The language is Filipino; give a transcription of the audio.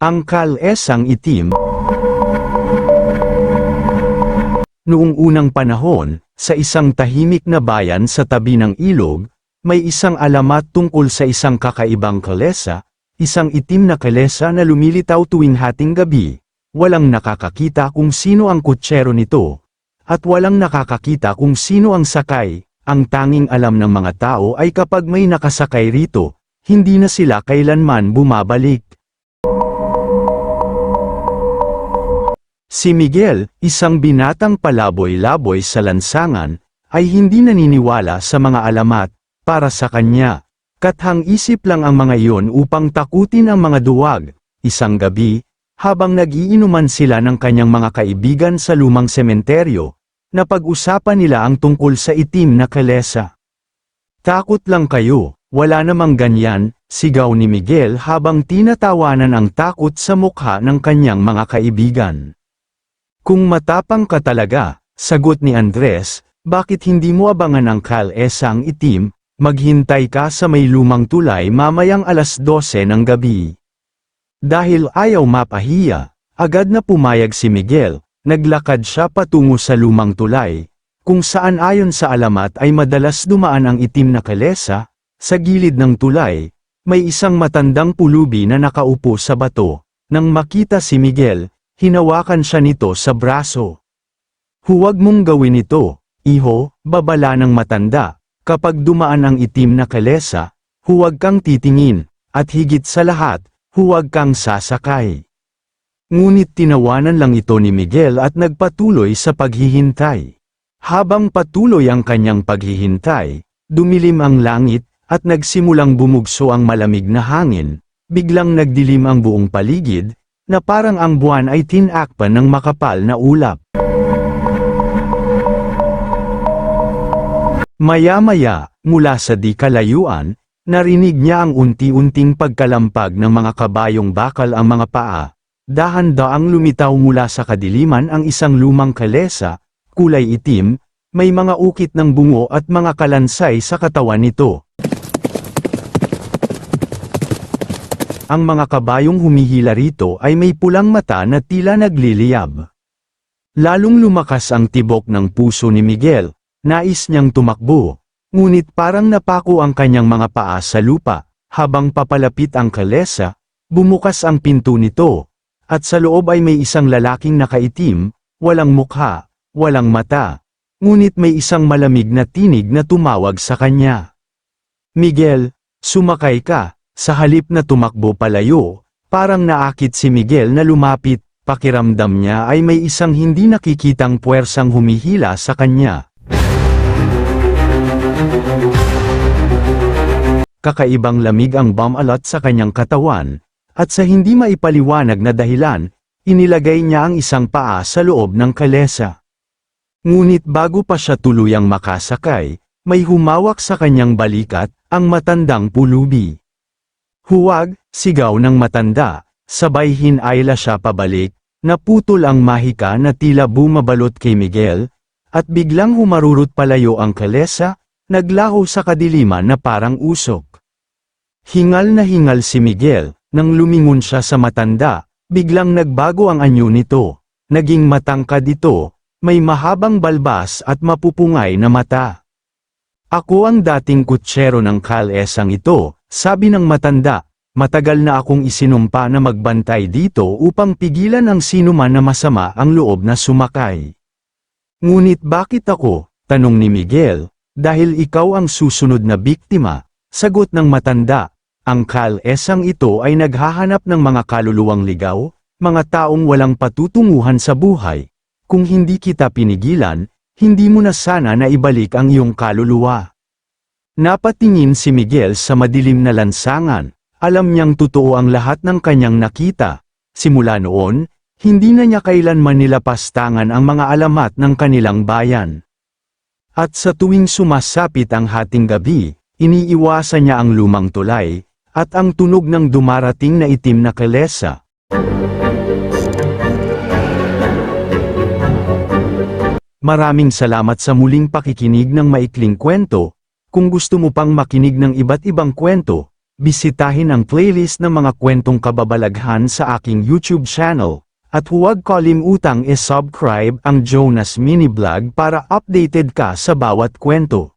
Ang kalesang itim. Noong unang panahon, sa isang tahimik na bayan sa tabi ng ilog, may isang alamat tungkol sa isang kakaibang kalesa, isang itim na kalesa na lumilitaw tuwing hating gabi. Walang nakakakita kung sino ang kutsero nito, at walang nakakakita kung sino ang sakay. Ang tanging alam ng mga tao ay kapag may nakasakay rito, hindi na sila kailanman bumabalik. Si Miguel, isang binatang palaboy-laboy sa lansangan, ay hindi naniniwala sa mga alamat. Para sa kanya, kathang-isip lang ang mga iyon upang takutin ang mga duwag. Isang gabi, habang nag-iinuman sila ng kanyang mga kaibigan sa lumang sementeryo, napag-usapan nila ang tungkol sa itim na kalesa. "Takot lang kayo, wala namang ganyan," sigaw ni Miguel habang tinatawanan ang takot sa mukha ng kanyang mga kaibigan. "Kung matapang ka talaga," sagot ni Andres, "bakit hindi mo abangan ang kalesang itim? Maghintay ka sa may lumang tulay mamayang 12:00 ng gabi." Dahil ayaw mapahiya, agad na pumayag si Miguel. Naglakad siya patungo sa lumang tulay, kung saan ayon sa alamat ay madalas dumaan ang itim na kalesa. Sa gilid ng tulay, may isang matandang pulubi na nakaupo sa bato. Nang makita si Miguel, hinawakan siya nito sa braso. "Huwag mong gawin ito, iho," babala ng matanda. "Kapag dumaan ang itim na kalesa, huwag kang titingin, at higit sa lahat, huwag kang sasakay." Ngunit tinawanan lang ito ni Miguel at nagpatuloy sa paghihintay. Habang patuloy ang kanyang paghihintay, dumilim ang langit, at nagsimulang bumugso ang malamig na hangin. Biglang nagdilim ang buong paligid, na parang ang buwan ay tinakpan ng makapal na ulap. Maya-maya, mula sa di kalayuan, narinig niya ang unti-unting pagkalampag ng mga kabayong bakal ang mga paa. Dahan-daang lumitaw mula sa kadiliman ang isang lumang kalesa, kulay itim, may mga ukit ng bungo at mga kalansay sa katawan nito. Ang mga kabayong humihila rito ay may pulang mata na tila nagliliyab. Lalong lumakas ang tibok ng puso ni Miguel. Nais niyang tumakbo, ngunit parang napako ang kanyang mga paa sa lupa. Habang papalapit ang kalesa, bumukas ang pinto nito, at sa loob ay may isang lalaking nakaitim, walang mukha, walang mata, ngunit may isang malamig na tinig na tumawag sa kanya. "Miguel, sumakay ka." Sa halip na tumakbo palayo, parang naakit si Miguel na lumapit. Pakiramdam niya ay may isang hindi nakikitang puwersang humihila sa kanya. Kakaibang lamig ang bumalat sa kanyang katawan, at sa hindi maipaliwanag na dahilan, inilagay niya ang isang paa sa loob ng kalesa. Ngunit bago pa siya tuluyang makasakay, may humawak sa kanyang balikat, ang matandang pulubi. "Huwag!" sigaw ng matanda, sabay hinayla siya pabalik. Naputol ang mahika na tila bumabalot kay Miguel, at biglang humarurot palayo ang kalesa, naglaho sa kadiliman na parang usok. Hingal na hingal si Miguel. Nang lumingon siya sa matanda, biglang nagbago ang anyo nito. Naging matangkad ito, may mahabang balbas at mapupungay na mata. "Ako ang dating kutsero ng kalesang ito," sabi ng matanda. "Matagal na akong isinumpa na magbantay dito upang pigilan ang sinuman na masama ang loob na sumakay." "Ngunit bakit ako?" tanong ni Miguel. "Dahil ikaw ang susunod na biktima," sagot ng matanda. "Ang kalesang ito ay naghahanap ng mga kaluluwang ligaw, mga taong walang patutunguhan sa buhay. Kung hindi kita pinigilan, hindi mo na sana naibalik ang iyong kaluluwa." Napatingin si Miguel sa madilim na lansangan. Alam niyang totoo ang lahat ng kanyang nakita. Simula noon, hindi na niya kailanman nilapastangan ang mga alamat ng kanilang bayan. At sa tuwing sumasapit ang hating gabi, iniiwasan niya ang lumang tulay, at ang tunog ng dumarating na itim na kalesa. Maraming salamat sa muling pakikinig ng maikling kwento. Kung gusto mo pang makinig ng iba't ibang kwento, Bisitahin ang playlist ng mga kwentong kababalaghan sa aking YouTube channel, at huwag kalimutang i-subscribe ang Jonas Mini Vlog para updated ka sa bawat kwento.